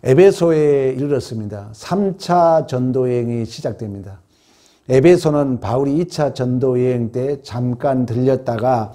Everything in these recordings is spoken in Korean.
에베소에 이르렀습니다. 3차 전도여행이 시작됩니다. 에베소는 바울이 2차 전도여행 때 잠깐 들렸다가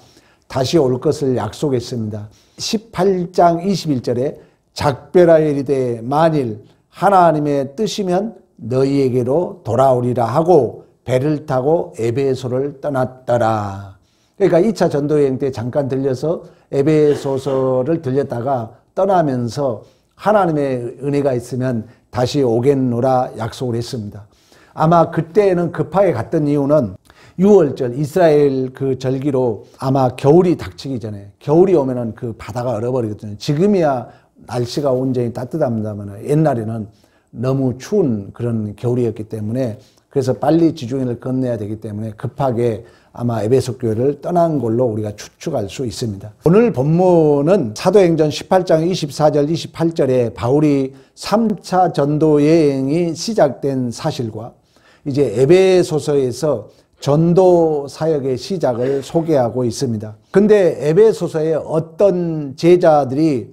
다시 올 것을 약속했습니다. 18장 21절에 작별하여 이르되 만일 하나님의 뜻이면 너희에게로 돌아오리라 하고 배를 타고 에베소를 떠났더라. 그러니까 2차 전도여행 때 잠깐 들려서 에베소서를 들렸다가 떠나면서 하나님의 은혜가 있으면 다시 오겠노라 약속을 했습니다. 아마 그때는 급하게 갔던 이유는 6월절 이스라엘 그 절기로 아마 겨울이 닥치기 전에, 겨울이 오면은 그 바다가 얼어버리거든요. 지금이야 날씨가 온전히 따뜻합니다만 옛날에는 너무 추운 그런 겨울이었기 때문에, 그래서 빨리 지중해를 건너야 되기 때문에 급하게 아마 에베소 교회를 떠난 걸로 우리가 추측할 수 있습니다. 오늘 본문은 사도행전 18장 24절 28절에 바울이 3차 전도 여행이 시작된 사실과 이제 에베소서에서 전도 사역의 시작을 소개하고 있습니다. 근데 에베소서에 어떤 제자들이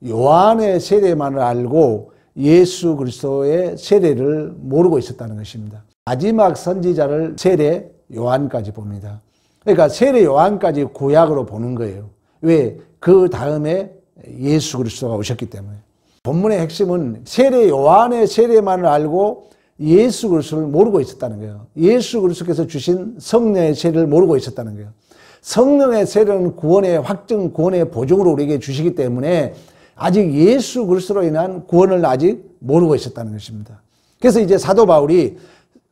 요한의 세례만을 알고 예수 그리스도의 세례를 모르고 있었다는 것입니다. 마지막 선지자를 세례 요한까지 봅니다. 그러니까 세례 요한까지 구약으로 보는 거예요. 왜? 그 다음에 예수 그리스도가 오셨기 때문에. 본문의 핵심은 세례 요한의 세례만을 알고 예수 그리스도를 모르고 있었다는 거예요. 예수 그리스도께서 주신 성령의 세례를 모르고 있었다는 거예요. 성령의 세례는 구원의 확증, 구원의 보증으로 우리에게 주시기 때문에 아직 예수 그리스도로 인한 구원을 아직 모르고 있었다는 것입니다. 그래서 이제 사도 바울이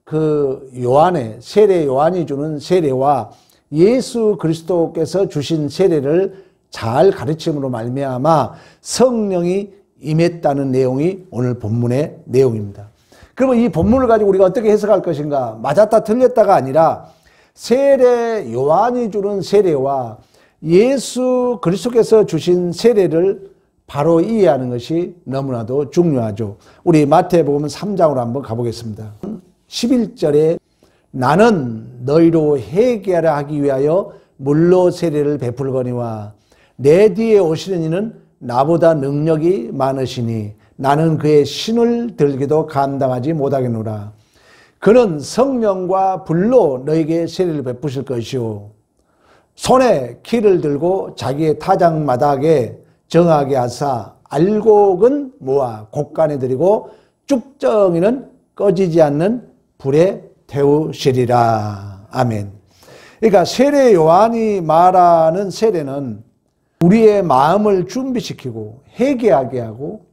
그 요한의 세례 요한이 주는 세례와 예수 그리스도께서 주신 세례를 잘 가르침으로 말미암아 성령이 임했다는 내용이 오늘 본문의 내용입니다. 그러면 이 본문을 가지고 우리가 어떻게 해석할 것인가? 맞았다 틀렸다가 아니라 세례 요한이 주는 세례와 예수 그리스도께서 주신 세례를 바로 이해하는 것이 너무나도 중요하죠. 우리 마태복음 3장으로 한번 가보겠습니다. 11절에 나는 너희로 회개하라 하기 위하여 물로 세례를 베풀거니와 내 뒤에 오시는 이는 나보다 능력이 많으시니 나는 그의 신을 들기도 감당하지 못하겠노라. 그는 성령과 불로 너에게 세례를 베푸실 것이요 손에 키를 들고 자기의 타작마당에 정하게 하사 알곡은 모아 곡간에 들이고 쭉정이는 꺼지지 않는 불에 태우시리라. 아멘. 그러니까 세례 요한이 말하는 세례는 우리의 마음을 준비시키고 회개하게 하고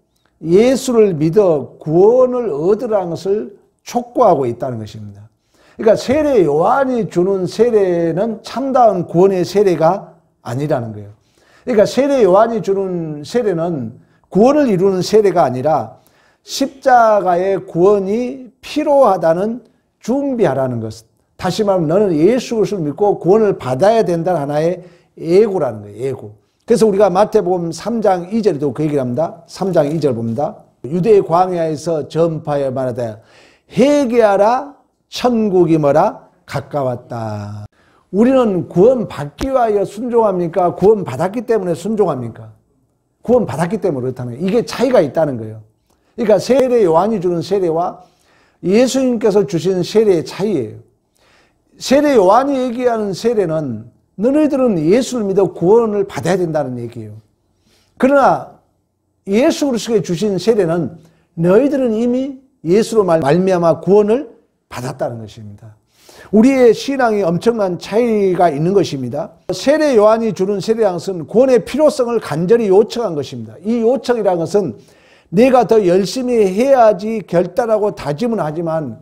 예수를 믿어 구원을 얻으라는 것을 촉구하고 있다는 것입니다. 그러니까 세례 요한이 주는 세례는 참다운 구원의 세례가 아니라는 거예요. 그러니까 세례 요한이 주는 세례는 구원을 이루는 세례가 아니라 십자가의 구원이 필요하다는 준비하라는 것. 다시 말하면 너는 예수 그리스도를 믿고 구원을 받아야 된다는 하나의 예고라는 거예요. 예고. 그래서 우리가 마태복음 3장 2절에도 그 얘기를 합니다. 3장 2절 봅니다. 유대 광야에서 전파하여 말하되 회개하라 천국이 뭐라 가까웠다. 우리는 구원받기 위하여 순종합니까? 구원받았기 때문에 순종합니까? 구원받았기 때문에 그렇다는 거예요. 이게 차이가 있다는 거예요. 그러니까 세례 요한이 주는 세례와 예수님께서 주신 세례의 차이예요. 세례 요한이 얘기하는 세례는 너희들은 예수를 믿어 구원을 받아야 된다는 얘기예요. 그러나 예수 그리스도께 주신 세례는 너희들은 이미 예수로 말미암아 구원을 받았다는 것입니다. 우리의 신앙이 엄청난 차이가 있는 것입니다. 세례 요한이 주는 세례라는 것은 구원의 필요성을 간절히 요청한 것입니다. 이 요청이라는 것은 내가 더 열심히 해야지 결단하고 다짐은 하지만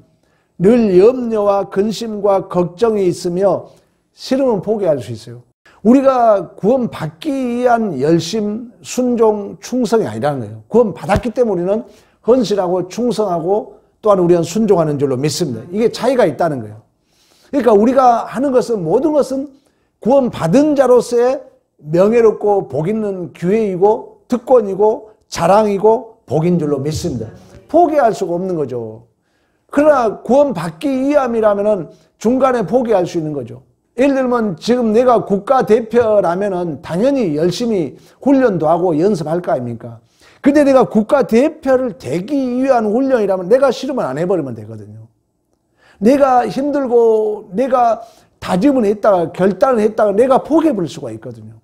늘 염려와 근심과 걱정이 있으며 싫으면 포기할 수 있어요. 우리가 구원받기 위한 열심, 순종, 충성이 아니라는 거예요. 구원받았기 때문에 우리는 헌신하고 충성하고 또한 우리는 순종하는 줄로 믿습니다. 이게 차이가 있다는 거예요. 그러니까 우리가 하는 것은 모든 것은 구원받은 자로서의 명예롭고 복 있는 기회이고 특권이고 자랑이고 복인 줄로 믿습니다. 포기할 수가 없는 거죠. 그러나 구원받기 위함이라면 중간에 포기할 수 있는 거죠. 예를 들면 지금 내가 국가대표라면 당연히 열심히 훈련도 하고 연습할 거 아닙니까? 근데 내가 국가대표를 되기 위한 훈련이라면 내가 싫으면 안 해버리면 되거든요. 내가 힘들고 내가 다짐을 했다가 결단을 했다가 내가 포기해버릴 수가 있거든요.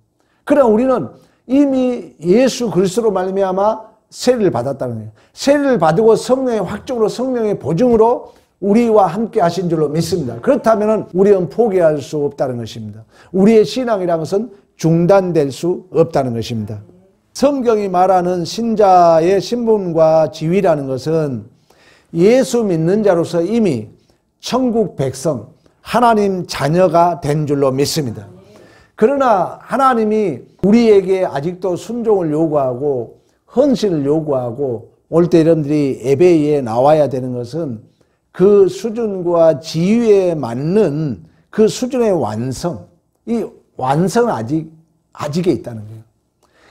그러나 우리는 이미 예수 그리스도로 말미암아 세례를 받았다는 거예요. 세례를 받고 성령의 확증으로 성령의 보증으로 우리와 함께 하신 줄로 믿습니다. 그렇다면 우리는 포기할 수 없다는 것입니다. 우리의 신앙이라는 것은 중단될 수 없다는 것입니다. 성경이 말하는 신자의 신분과 지위라는 것은 예수 믿는 자로서 이미 천국 백성, 하나님 자녀가 된 줄로 믿습니다. 그러나 하나님이 우리에게 아직도 순종을 요구하고 헌신을 요구하고 올 때 여러분들이 예배에 나와야 되는 것은 그 수준과 지위에 맞는 그 수준의 완성, 이 완성은 아직에 있다는 거예요.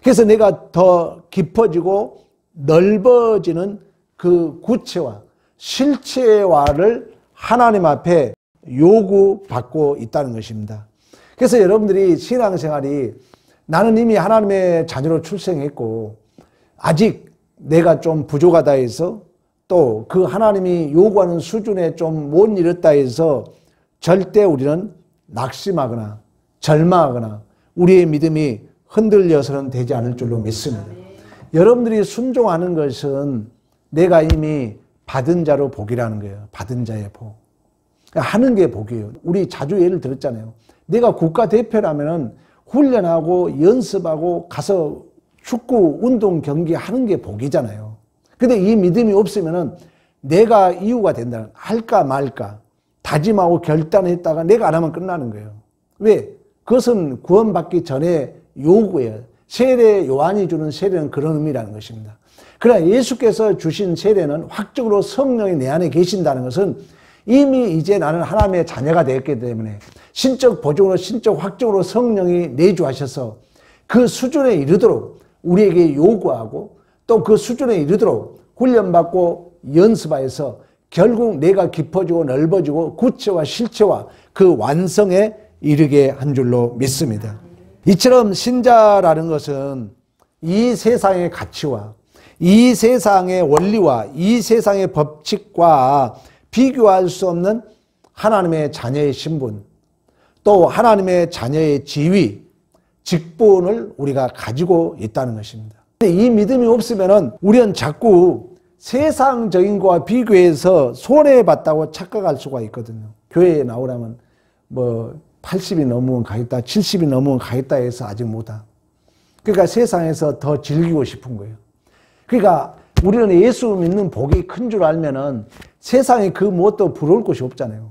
그래서 내가 더 깊어지고 넓어지는 그 구체화, 실체화를 하나님 앞에 요구받고 있다는 것입니다. 그래서 여러분들이 신앙생활이 나는 이미 하나님의 자녀로 출생했고 아직 내가 좀 부족하다 해서 또 그 하나님이 요구하는 수준에 좀 못 이뤘다 해서 절대 우리는 낙심하거나 절망하거나 우리의 믿음이 흔들려서는 되지 않을 줄로 믿습니다. 여러분들이 순종하는 것은 내가 이미 받은 자로 복이라는 거예요. 받은 자의 복. 하는 게 복이에요. 우리 자주 예를 들었잖아요. 내가 국가대표라면 훈련하고 연습하고 가서 축구, 운동, 경기 하는 게 복이잖아요. 근데 이 믿음이 없으면 내가 이유가 된다. 할까 말까 다짐하고 결단했다가 내가 안 하면 끝나는 거예요. 왜? 그것은 구원받기 전에 요구예요. 세례, 요한이 주는 세례는 그런 의미라는 것입니다. 그러나 예수께서 주신 세례는 확증으로 성령이 내 안에 계신다는 것은 이미 이제 나는 하나님의 자녀가 되었기 때문에 신적 보증으로 신적 확증으로 성령이 내주하셔서 그 수준에 이르도록 우리에게 요구하고 또 그 수준에 이르도록 훈련받고 연습하여서 결국 내가 깊어지고 넓어지고 구체와 실체와 그 완성에 이르게 한 줄로 믿습니다. 이처럼 신자라는 것은 이 세상의 가치와 이 세상의 원리와 이 세상의 법칙과 비교할 수 없는 하나님의 자녀의 신분, 또 하나님의 자녀의 지위, 직분을 우리가 가지고 있다는 것입니다. 이 믿음이 없으면 우리는 자꾸 세상적인 것과 비교해서 손해봤다고 착각할 수가 있거든요. 교회에 나오려면 뭐 80이 넘으면 가겠다, 70이 넘으면 가겠다 해서 아직 못하. 그러니까 세상에서 더 즐기고 싶은 거예요. 그러니까 우리는 예수 믿는 복이 큰 줄 알면은 세상에 그 무엇도 부러울 것이 없잖아요.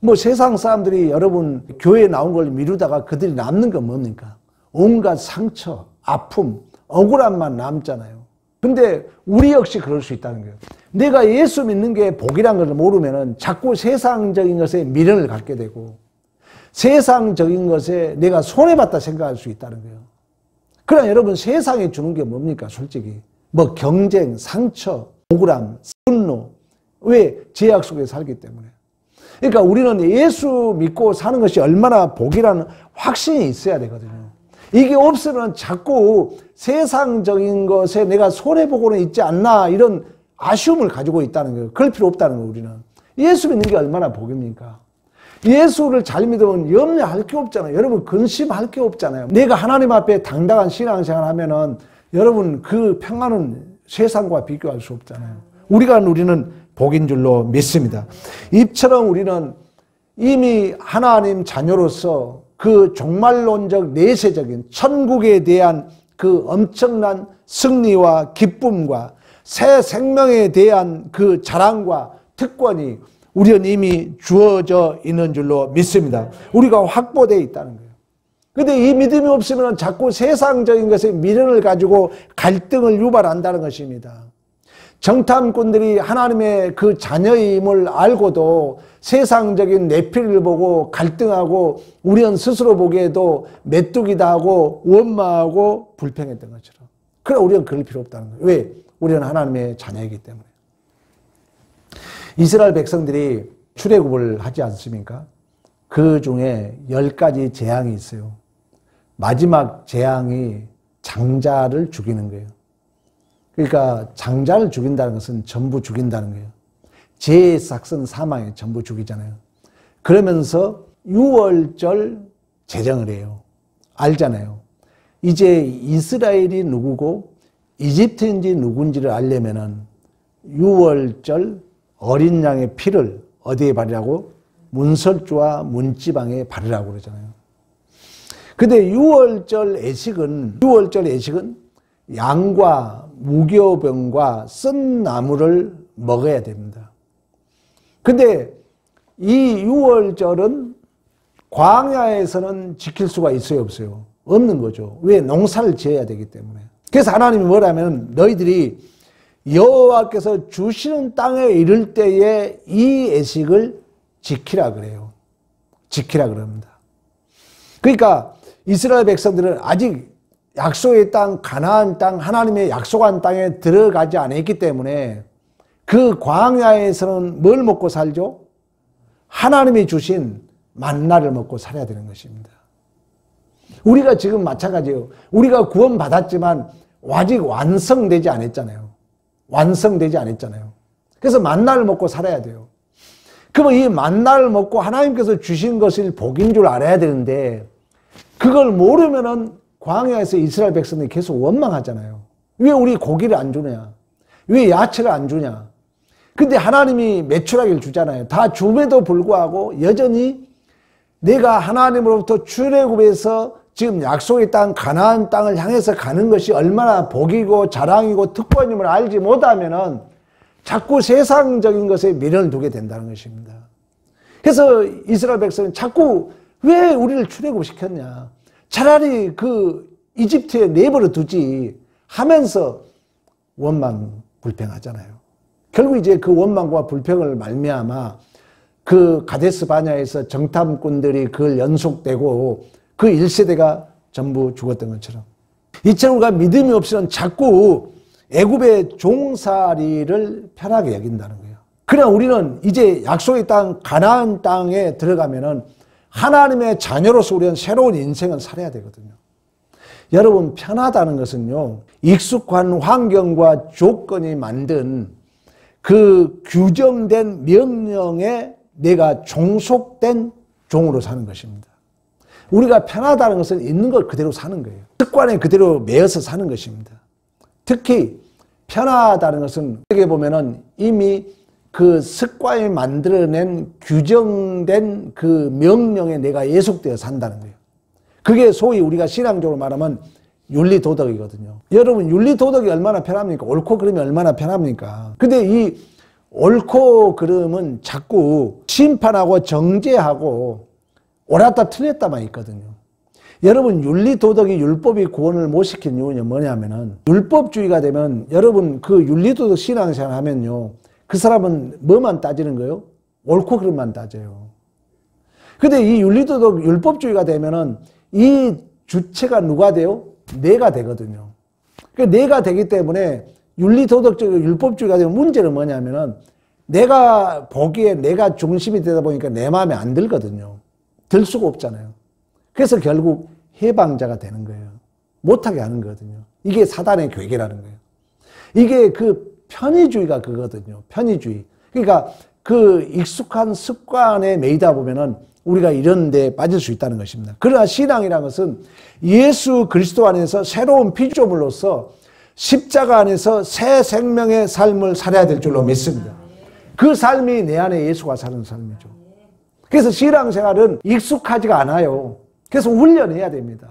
뭐 세상 사람들이 여러분 교회에 나온 걸 미루다가 그들이 남는 건 뭡니까? 온갖 상처, 아픔, 억울함만 남잖아요. 근데 우리 역시 그럴 수 있다는 거예요. 내가 예수 믿는 게 복이라는 것을 모르면은 자꾸 세상적인 것에 미련을 갖게 되고 세상적인 것에 내가 손해봤다 생각할 수 있다는 거예요. 그러나 여러분 세상에 주는 게 뭡니까? 솔직히 뭐 경쟁, 상처, 억울함, 분노. 왜? 제약 속에 살기 때문에. 그러니까 우리는 예수 믿고 사는 것이 얼마나 복이라는 확신이 있어야 되거든요. 이게 없으면 자꾸 세상적인 것에 내가 손해보고는 있지 않나 이런 아쉬움을 가지고 있다는 거예요. 그럴 필요 없다는 거예요. 우리는. 예수 믿는 게 얼마나 복입니까? 예수를 잘 믿으면 염려할 게 없잖아요. 여러분 근심할 게 없잖아요. 내가 하나님 앞에 당당한 신앙생활 하면은 여러분 그 평안은 세상과 비교할 수 없잖아요. 우리가 누리는 복인 줄로 믿습니다. 이처럼 우리는 이미 하나님 자녀로서 그 종말론적 내세적인 천국에 대한 그 엄청난 승리와 기쁨과 새 생명에 대한 그 자랑과 특권이 우리는 이미 주어져 있는 줄로 믿습니다. 우리가 확보되어 있다는 거예요. 그런데 이 믿음이 없으면 자꾸 세상적인 것에 미련을 가지고 갈등을 유발한다는 것입니다. 정탐꾼들이 하나님의 그 자녀임을 알고도 세상적인 내피를 보고 갈등하고 우리는 스스로 보기에도 메뚜기다 하고 원망하고 불평했던 것처럼. 그래 우리는 그럴 필요 없다는 거예요. 왜? 우리는 하나님의 자녀이기 때문에. 이스라엘 백성들이 출애굽을 하지 않습니까? 그 중에 10가지 재앙이 있어요. 마지막 재앙이 장자를 죽이는 거예요. 그러니까 장자를 죽인다는 것은 전부 죽인다는 거예요. 죄의 삭은 사망에 전부 죽이잖아요. 그러면서 유월절 제정을 해요. 알잖아요. 이제 이스라엘이 누구고 이집트인지 누군지를 알려면은 유월절 어린 양의 피를 어디에 바르라고? 문설주와 문지방에 바르라고 그러잖아요. 근데 유월절 애식은 양과 무교병과 쓴 나무를 먹어야 됩니다. 근데 이 유월절은 광야에서는 지킬 수가 있어요, 없어요? 없는 거죠. 왜? 농사를 지어야 되기 때문에. 그래서 하나님이 뭐라면 너희들이 여호와께서 주시는 땅에 이를 때에 이 애식을 지키라 그래요. 지키라 그럽니다. 그러니까 이스라엘 백성들은 아직 약속의 땅, 가나안 땅, 하나님의 약속한 땅에 들어가지 않았기 때문에 그 광야에서는 뭘 먹고 살죠? 하나님이 주신 만나를 먹고 살아야 되는 것입니다. 우리가 지금 마찬가지예요. 우리가 구원받았지만 아직 완성되지 않았잖아요. 완성되지 않았잖아요. 그래서 만나를 먹고 살아야 돼요. 그러면 이 만나를 먹고 하나님께서 주신 것을 복인 줄 알아야 되는데 그걸 모르면은 광야에서 이스라엘 백성들이 계속 원망하잖아요. 왜 우리 고기를 안 주냐? 왜 야채를 안 주냐? 근데 하나님이 메추라기를 주잖아요. 다 줌에도 불구하고 여전히 내가 하나님으로부터 출애굽해서 지금 약속의 땅 가나안 땅을 향해서 가는 것이 얼마나 복이고 자랑이고 특권임을 알지 못하면은 자꾸 세상적인 것에 미련을 두게 된다는 것입니다. 그래서 이스라엘 백성은 자꾸 왜 우리를 출애굽시켰냐? 차라리 그 이집트에 내버려 두지 하면서 원망 불평하잖아요. 결국 이제 그 원망과 불평을 말미암아 그 가데스 바냐에서 정탐꾼들이 그걸 연속되고 그 1세대가 전부 죽었던 것처럼 이처럼 우리가 믿음이 없이는 자꾸 애굽의 종살이를 편하게 여긴다는 거예요. 그러나 우리는 이제 약속의 땅 가나안 땅에 들어가면은 하나님의 자녀로서 우리는 새로운 인생을 살아야 되거든요. 여러분 편하다는 것은요 익숙한 환경과 조건이 만든 그 규정된 명령에 내가 종속된 종으로 사는 것입니다. 우리가 편하다는 것은 있는 걸 그대로 사는 거예요. 습관에 그대로 매여서 사는 것입니다. 특히 편하다는 것은 어떻게 보면은 이미 그 습관이 만들어낸 규정된 그 명령에 내가 예속되어 산다는 거예요. 그게 소위 우리가 신앙적으로 말하면 윤리도덕이거든요. 여러분 윤리도덕이 얼마나 편합니까? 옳고 그름이 얼마나 편합니까? 근데 이 옳고 그름은 자꾸 심판하고 정죄하고 옳았다 틀렸다만 있거든요. 여러분 윤리도덕이 율법이 구원을 못 시킨 이유는 뭐냐면은 율법주의가 되면 여러분 그 윤리도덕 신앙생활 하면요 그 사람은 뭐만 따지는 거예요? 옳고 그름만 따져요. 근데 이 윤리도덕 율법주의가 되면은 이 주체가 누가 돼요? 내가 되거든요. 그러니까 내가 되기 때문에 윤리도덕적 율법주의가 되면 문제는 뭐냐면은 내가 보기에 내가 중심이 되다 보니까 내 마음에 안 들거든요. 들 수가 없잖아요. 그래서 결국 해방자가 되는 거예요. 못하게 하는 거거든요. 이게 사단의 괴계라는 거예요. 이게 그 편의주의가 그거거든요. 편의주의. 그러니까 그 익숙한 습관에 매이다 보면은 우리가 이런 데 빠질 수 있다는 것입니다. 그러나 신앙이라는 것은 예수 그리스도 안에서 새로운 피조물로서 십자가 안에서 새 생명의 삶을 살아야 될 줄로 믿습니다. 그 삶이 내 안에 예수가 사는 삶이죠. 그래서 신앙생활은 익숙하지가 않아요. 그래서 훈련해야 됩니다.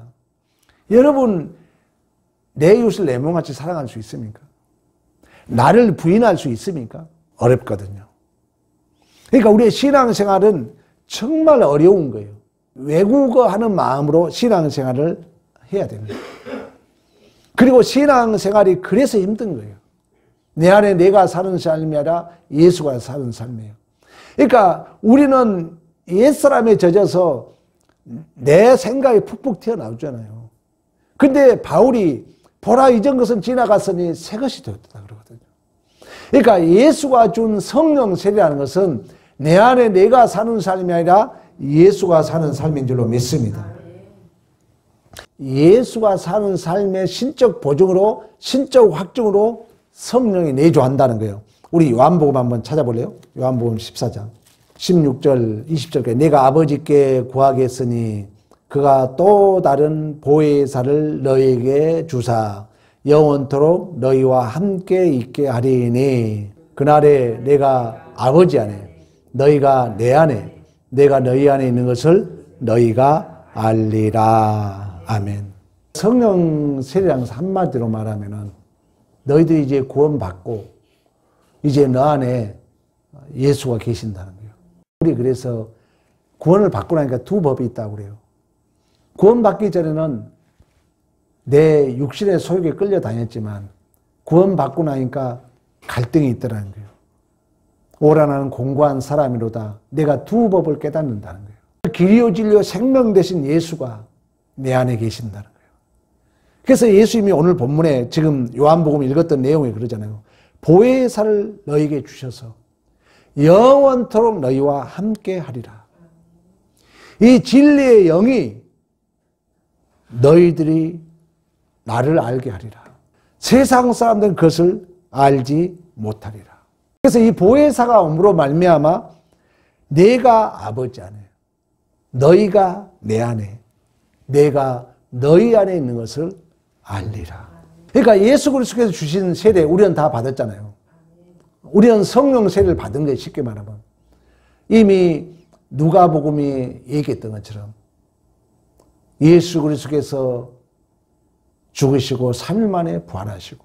여러분 내 이웃을 내 몸같이 사랑할 수 있습니까? 나를 부인할 수 있습니까? 어렵거든요. 그러니까 우리의 신앙생활은 정말 어려운 거예요. 외국어 하는 마음으로 신앙생활을 해야 됩니다. 그리고 신앙생활이 그래서 힘든 거예요. 내 안에 내가 사는 삶이 아니라 예수가 사는 삶이에요. 그러니까 우리는 옛사람에 젖어서 내 생각이 푹푹 튀어나오잖아요. 근데 바울이 보라 이전 것은 지나갔으니 새 것이 되었다 그러거든요. 그러니까 예수가 준 성령 세례라는 것은 내 안에 내가 사는 삶이 아니라 예수가 사는 삶인 줄로 믿습니다. 예수가 사는 삶의 신적 보증으로 신적 확증으로 성령이 내주한다는 거예요. 우리 요한복음 한번 찾아볼래요? 요한복음 14장 16절 20절까지 내가 아버지께 구하겠으니 그가 또 다른 보혜사를 너희에게 주사 영원토록 너희와 함께 있게 하리니 그날에 내가 아버지 안에 너희가 내 안에 내가 너희 안에 있는 것을 너희가 알리라. 아멘. 성령 세례라서 한마디로 말하면은 너희들이 이제 구원받고 이제 너 안에 예수가 계신다는 거예요. 우리 그래서 구원을 받고 나니까 두 법이 있다고 그래요. 구원받기 전에는 내 육신의 소욕에 끌려다녔지만 구원받고 나니까 갈등이 있더라는 거예요. 오라 나는 공고한 사람이로다. 내가 두 법을 깨닫는다는 거예요. 길이요 진리요 생명 되신 예수가 내 안에 계신다는 거예요. 그래서 예수님이 오늘 본문에 지금 요한복음 읽었던 내용이 그러잖아요. 보혜사를 너희에게 주셔서 영원토록 너희와 함께 하리라. 이 진리의 영이 너희들이 나를 알게 하리라. 세상 사람들은 그것을 알지 못하리라. 그래서 이 보혜사가 옴으로 말미암아 내가 아버지 안에 너희가 내 안에 내가 너희 안에 있는 것을 알리라. 그러니까 예수 그리스도께서 주신 세례 우리는 다 받았잖아요. 우리는 성령 세례를 받은 거예요. 쉽게 말하면 이미 누가복음이 얘기했던 것처럼 예수 그리스도께서 죽으시고 3일 만에 부활하시고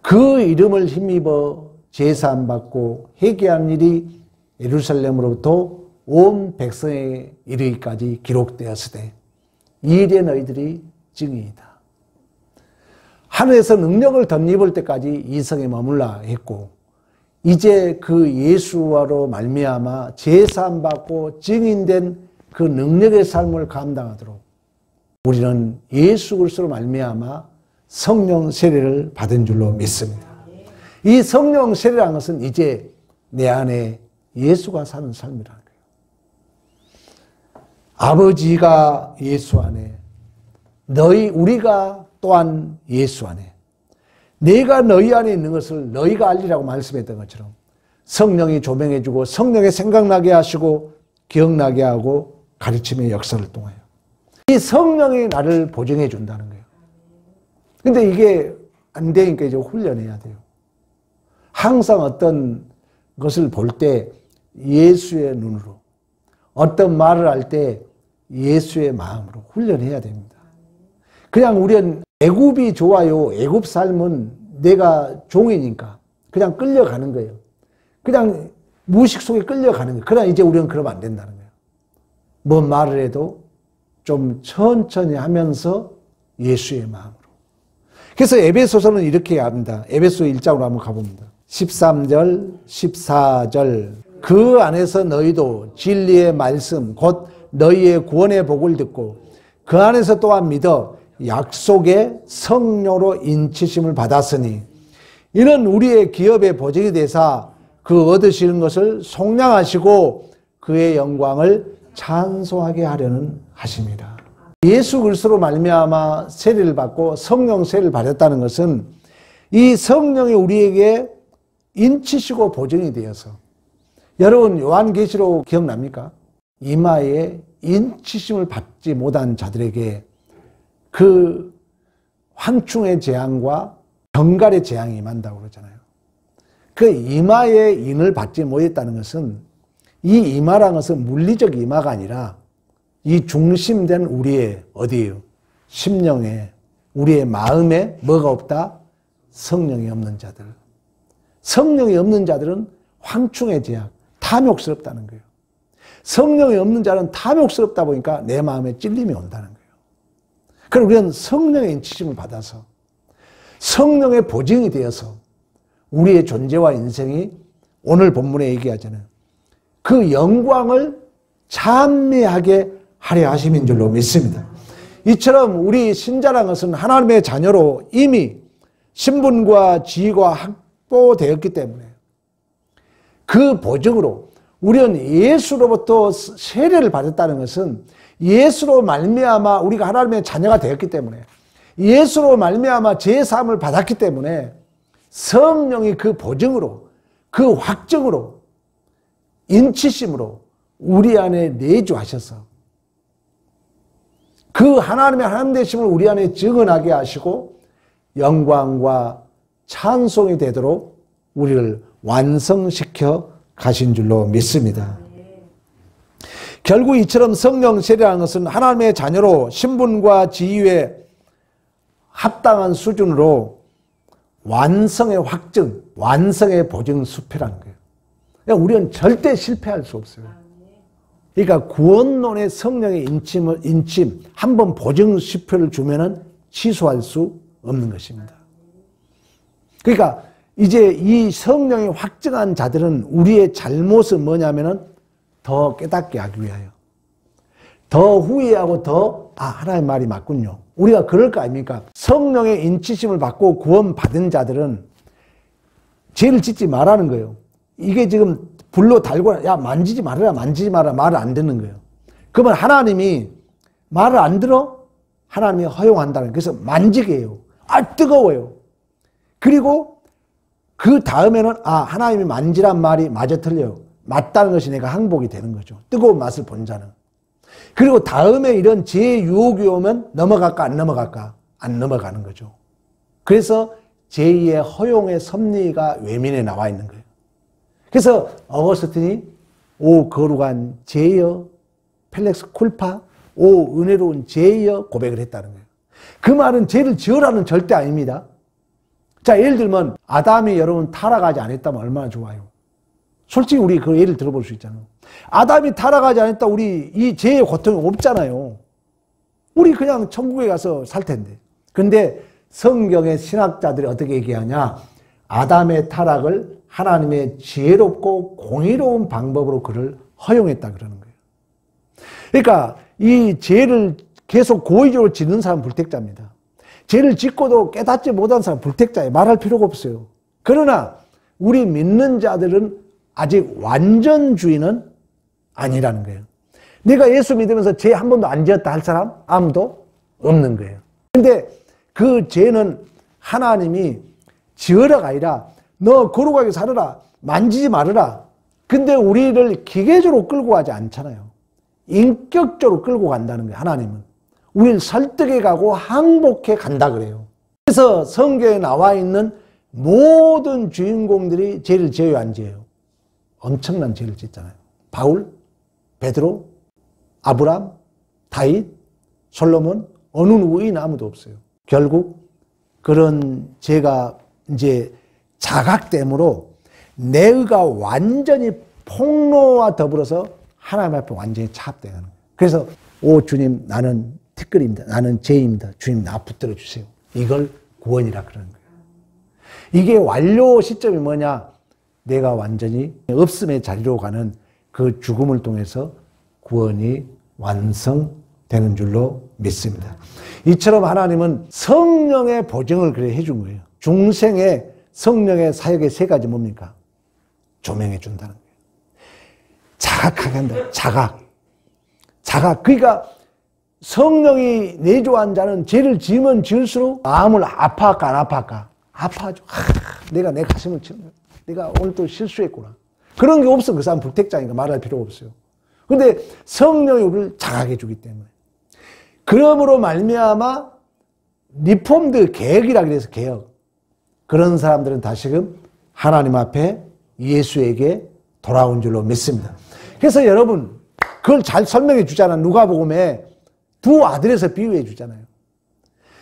그 이름을 힘입어 제사함 받고 회개한 일이 예루살렘으로부터 온 백성에 이르기까지 기록되었으되 이 일에 너희들이 증인이다. 하늘에서 능력을 덧입을 때까지 이 성에 머물라 했고 이제 그 예수와로 말미암아 제사함 받고 증인된 그 능력의 삶을 감당하도록 우리는 예수 그리스도로 말미암아 성령 세례를 받은 줄로 믿습니다. 이 성령 세례라는 것은 이제 내 안에 예수가 사는 삶이라는 거예요. 아버지가 예수 안에 우리가 또한 예수 안에 내가 너희 안에 있는 것을 너희가 알리라고 말씀했던 것처럼 성령이 조명해 주고 성령이 생각나게 하시고 기억나게 하고 가르침의 역사를 통하여 이 성령이 나를 보증해 준다는 거예요. 근데 이게 안 되니까 이제 훈련해야 돼요. 항상 어떤 것을 볼 때 예수의 눈으로 어떤 말을 할 때 예수의 마음으로 훈련해야 됩니다. 그냥 우리는 애굽이 좋아요. 애굽 삶은 내가 종이니까 그냥 끌려가는 거예요. 그냥 무의식 속에 끌려가는 거예요. 그러나 이제 우리는 그러면 안 된다는 거예요. 뭔 말을 해도 좀 천천히 하면서 예수의 마음으로. 그래서 에베소서는 이렇게 합니다. 에베소 1장으로 한번 가봅니다. 13절, 14절. 그 안에서 너희도 진리의 말씀, 곧 너희의 구원의 복을 듣고 그 안에서 또한 믿어 약속의 성령으로 인치심을 받았으니 이는 우리의 기업의 보증이 되사 그 얻으시는 것을 속량하시고 그의 영광을 찬송하게 하려는 하심이라. 예수 그리스도로 말미암아 세례를 받고 성령 세례를 받았다는 것은 이 성령이 우리에게 인치시고 보증이 되어서 여러분 요한계시록 기억납니까? 이마에 인치심을 받지 못한 자들에게 그 환충의 재앙과 병갈의 재앙이 임한다고 그러잖아요. 그 이마에 인을 받지 못했다는 것은 이 이마라는 것은 물리적 이마가 아니라 이 중심된 우리의 어디에요? 심령에 우리의 마음에 뭐가 없다? 성령이 없는 자들. 성령이 없는 자들은 환충의 재앙, 탐욕스럽다는 거예요. 성령이 없는 자는 탐욕스럽다 보니까 내 마음에 찔림이 온다는 거예요. 그럼 우리는 성령의 인치심을 받아서 성령의 보증이 되어서 우리의 존재와 인생이 오늘 본문에 얘기하잖아요. 그 영광을 찬미하게 하려 하심인 줄로 믿습니다. 이처럼 우리 신자라는 것은 하나님의 자녀로 이미 신분과 지위가 확보되었기 때문에 그 보증으로 우리는 예수로부터 세례를 받았다는 것은 예수로 말미암아 우리가 하나님의 자녀가 되었기 때문에 예수로 말미암아 제사함을 받았기 때문에 성령이 그 보증으로, 그 확증으로, 인치심으로 우리 안에 내주하셔서 그 하나님의 하나님 되심을 우리 안에 증언하게 하시고 영광과 찬송이 되도록 우리를 완성시켜 가신 줄로 믿습니다. 결국 이처럼 성령 세례라는 것은 하나님의 자녀로 신분과 지위에 합당한 수준으로 완성의 확증, 완성의 보증 수표라는 거예요. 그러니까 우리는 절대 실패할 수 없어요. 그러니까 구원론의 성령의 인침, 한번 보증 수표를 주면은 취소할 수 없는 것입니다. 그러니까 이제 이 성령이 확증한 자들은 우리의 잘못은 뭐냐면은 더 깨닫게 하기 위하여, 더 후회하고 더 하나님 말이 맞군요. 우리가 그럴 거 아닙니까? 성령의 인치심을 받고 구원받은 자들은 죄를 짓지 말라는 거예요. 이게 지금 불로 달고 야 만지지 말아라 만지지 마라 말을 안 듣는 거예요. 그러면 하나님이 말을 안 들어? 하나님이 허용한다는 거예요. 그래서 만지게 해요. 뜨거워요. 그리고 그 다음에는 하나님이 만지란 말이 맞아 틀려요. 맞다는 것이 내가 항복이 되는 거죠. 뜨거운 맛을 본 자는. 그리고 다음에 이런 죄의 유혹이 오면 넘어갈까 안 넘어갈까? 안 넘어가는 거죠. 그래서 제2의 허용의 섭리가 외면에 나와 있는 거예요. 그래서 어거스틴이 오 거룩한 죄여 펠렉스 쿨파 오 은혜로운 죄여 고백을 했다는 거예요. 그 말은 죄를 지으라는 절대 아닙니다. 자, 예를 들면 아담이 여러분 타락하지 않았다면 얼마나 좋아요. 솔직히 우리 그 예를 들어볼 수 있잖아요. 아담이 타락하지 않았다 우리 이 죄의 고통이 없잖아요. 우리 그냥 천국에 가서 살 텐데. 근데 성경의 신학자들이 어떻게 얘기하냐? 아담의 타락을 하나님의 지혜롭고 공의로운 방법으로 그를 허용했다 그러는 거예요. 그러니까 이 죄를 계속 고의적으로 짓는 사람은 불택자입니다. 죄를 짓고도 깨닫지 못한 사람은 불택자예요. 말할 필요가 없어요. 그러나 우리 믿는 자들은 아직 완전주의는 아니라는 거예요. 내가 예수 믿으면서 죄 한 번도 안 지었다 할 사람 아무도 없는 거예요. 근데 그 죄는 하나님이 지으라가 아니라 너 거룩하게 살아라. 만지지 말아라. 근데 우리를 기계적으로 끌고 가지 않잖아요. 인격적으로 끌고 간다는 거예요. 하나님은. 우리를 설득해 가고 항복해 간다 그래요. 그래서 성경에 나와 있는 모든 주인공들이 죄를 지어요 안 지어요? 엄청난 죄를 짓잖아요. 바울, 베드로, 아브람, 다윗, 솔로몬 어느 누구인 아무도 없어요. 결국 그런 죄가 이제 자각됨으로 내 의가 완전히 폭로와 더불어서 하나님 앞에 완전히 차압되는 거예요. 그래서 오 주님 나는 티끌입니다. 나는 죄입니다. 주님 나 붙들어 주세요. 이걸 구원이라 그러는 거예요. 이게 완료 시점이 뭐냐? 내가 완전히 없음의 자리로 가는 그 죽음을 통해서 구원이 완성되는 줄로 믿습니다. 이처럼 하나님은 성령의 보증을 그래 해준 거예요. 중생의 성령의 사역의 세 가지 뭡니까? 조명해 준다는 거예요. 자각하게 한다. 자각. 그러니까 성령이 내조한 자는 죄를 지으면 지을수록 마음을 아파할까 안 아파할까? 아파하죠. 내가 내 가슴을 치는 거야. 내가 오늘 또 실수했구나. 그런 게 없어. 그 사람 불택자니까 말할 필요가 없어요. 그런데 성령이 우리를 자각해 주기 때문에. 그러므로 말미암아 리폼드 개혁이라 그래서 개혁. 그런 사람들은 다시금 하나님 앞에 예수에게 돌아온 줄로 믿습니다. 그래서 여러분 그걸 잘 설명해 주잖아. 누가복음에 두 아들에서 비유해 주잖아요.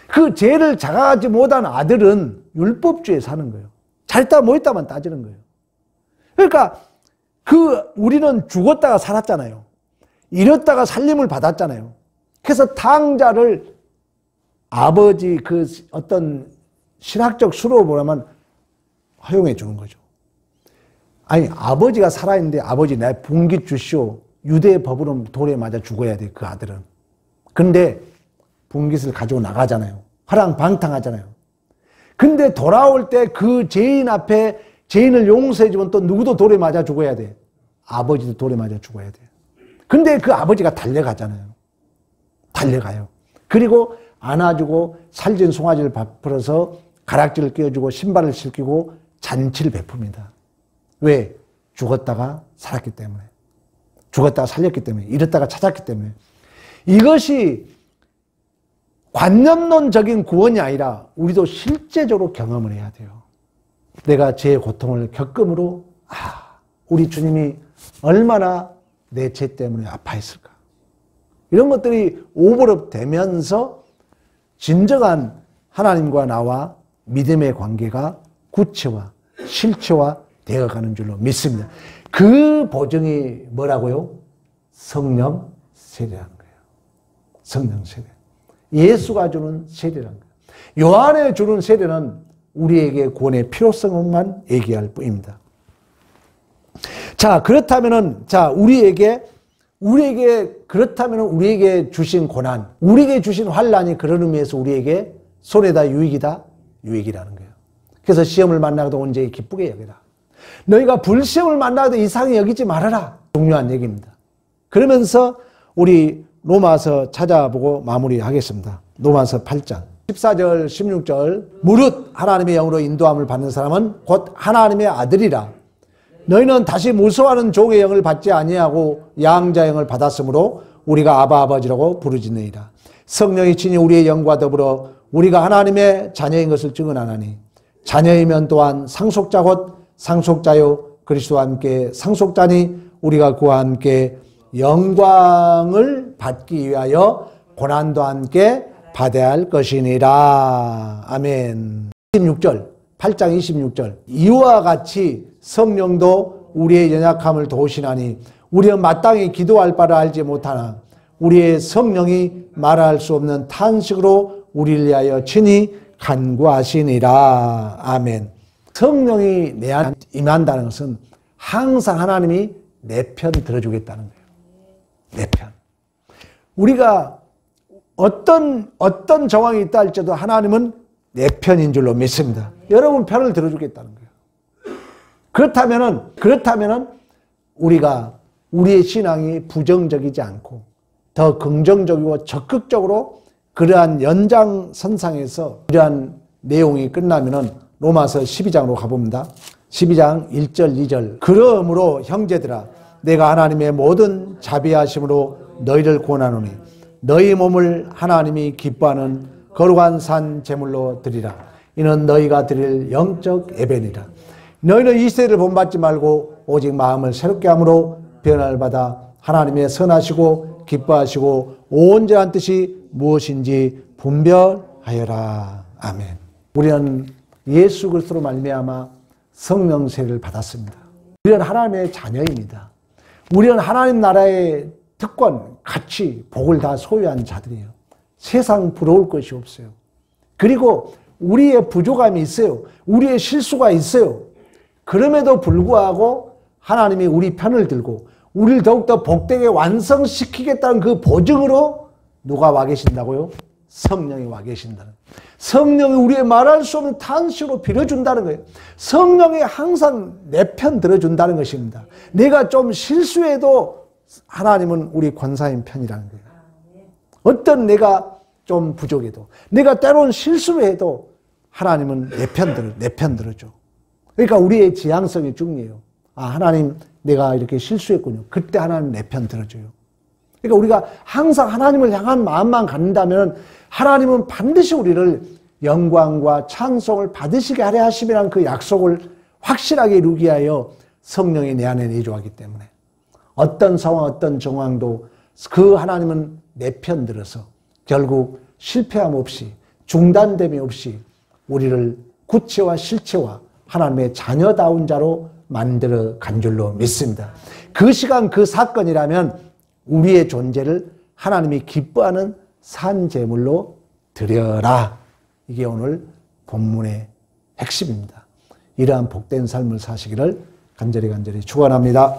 그 죄를 자각하지 못한 아들은 율법주의에 사는 거예요. 잘했다 못했다만 따지는 거예요. 그러니까 우리는 죽었다가 살았잖아요. 잃었다가 살림을 받았잖아요. 그래서 탕자를 아버지 그 어떤 신학적 수로 보면 허용해 주는 거죠. 아니 아버지가 살아있는데 아버지 내 분깃 주시오. 유대 법으로 돌에 맞아 죽어야 돼 그 아들은. 근데 분깃을 가지고 나가잖아요. 화랑방탕하잖아요. 근데 돌아올 때 그 죄인 앞에 죄인을 용서해 주면 또 누구도 돌에 맞아 죽어야 돼. 아버지도 돌에 맞아 죽어야 돼. 근데 그 아버지가 달려가잖아요. 달려가요. 그리고 안아주고 살진 송아지를 베풀어서 가락지를 끼워주고 신발을 신기고 잔치를 베풉니다. 왜? 죽었다가 살았기 때문에. 죽었다가 살렸기 때문에. 잃었다가 찾았기 때문에. 이것이 관념론적인 구원이 아니라 우리도 실제적으로 경험을 해야 돼요. 내가 제 고통을 겪음으로 우리 주님이 얼마나 내 죄 때문에 아파했을까. 이런 것들이 오버랩 되면서 진정한 하나님과 나와 믿음의 관계가 구체화, 실체화 되어가는 줄로 믿습니다. 그 보증이 뭐라고요? 성령 세례라는 거예요. 성령 세례. 예수가 주는 세례라는 거예요. 요한에 주는 세례는 우리에게 구원의 필요성만 얘기할 뿐입니다. 자, 그렇다면은, 우리에게 주신 고난, 우리에게 주신 환난이 그런 의미에서 우리에게 손해다 유익이다? 유익이라는 거예요. 그래서 시험을 만나도 언제 기쁘게 여기라. 너희가 불시험을 만나도 이상히 여기지 말아라. 중요한 얘기입니다. 그러면서 우리 로마서 찾아보고 마무리하겠습니다. 로마서 8장 14절 16절 무릇 하나님의 영으로 인도함을 받는 사람은 곧 하나님의 아들이라. 너희는 다시 무서워하는 종의 영을 받지 아니하고 양자의 영을 받았으므로 우리가 아바 아버지라고 부르짖느니라. 성령이 친히 우리의 영과 더불어 우리가 하나님의 자녀인 것을 증언하나니 자녀이면 또한 상속자 곧 상속자요 그리스도와 함께 상속자니 우리가 그와 함께 영광을 받기 위하여 고난도 함께 받아야 할 것이니라. 아멘. 26절 8장 26절 이와 같이 성령도 우리의 연약함을 도우시나니 우리는 마땅히 기도할 바를 알지 못하나 우리의 성령이 말할 수 없는 탄식으로 우리를 위하여 친히 간구하시니라. 아멘. 성령이 내 안에 임한다는 것은 항상 하나님이 내 편 들어주겠다는 거예요. 내 편. 우리가 어떤 정황이 있다 할지라도 하나님은 내 편인 줄로 믿습니다. 여러분 편을 들어주겠다는 거예요. 그렇다면은 우리가 우리의 신앙이 부정적이지 않고 더 긍정적이고 적극적으로 그러한 연장선상에서 이러한 내용이 끝나면은 로마서 12장으로 가봅니다. 12장 1절 2절 그러므로 형제들아 내가 하나님의 모든 자비하심으로 너희를 권하노니 너희 몸을 하나님이 기뻐하는 거룩한 산 제물로 드리라. 이는 너희가 드릴 영적 예배니라. 너희는 이 세대를 본받지 말고 오직 마음을 새롭게 함으로 변화를 받아 하나님의 선하시고 기뻐하시고 온전한 뜻이 무엇인지 분별하여라. 아멘. 우리는 예수 그리스도로 말미암아 성령 세례를 받았습니다. 우리는 하나님의 자녀입니다. 우리는 하나님 나라의 특권, 가치, 복을 다 소유한 자들이에요. 세상 부러울 것이 없어요. 그리고 우리의 부족함이 있어요. 우리의 실수가 있어요. 그럼에도 불구하고 하나님이 우리 편을 들고 우리를 더욱더 복되게 완성시키겠다는 그 보증으로 누가 와 계신다고요? 성령이 와 계신다는 거예요. 성령이 우리의 말할 수 없는 탄식으로 빌어준다는 거예요. 성령이 항상 내 편 들어준다는 것입니다. 내가 좀 실수해도 하나님은 우리 권사님 편이라는 거예요. 어떤 내가 좀 부족해도 내가 때론 실수를 해도 하나님은 내 편 들어줘. 그러니까 우리의 지향성이 중요해요. 하나님 내가 이렇게 실수했군요. 그때 하나님 내 편 들어줘요. 그러니까 우리가 항상 하나님을 향한 마음만 갖는다면 하나님은 반드시 우리를 영광과 찬송을 받으시게 하려 하심이라는 그 약속을 확실하게 이루기 위하여 성령이 내 안에 내주하기 때문에 어떤 상황 어떤 정황도 그 하나님은 내 편 들어서 결국 실패함 없이 중단됨이 없이 우리를 구체와 실체와 하나님의 자녀다운 자로 만들어 간 줄로 믿습니다. 그 시간 그 사건이라면 우리의 존재를 하나님이 기뻐하는 산제물로 드려라. 이게 오늘 본문의 핵심입니다. 이러한 복된 삶을 사시기를 간절히 축원합니다.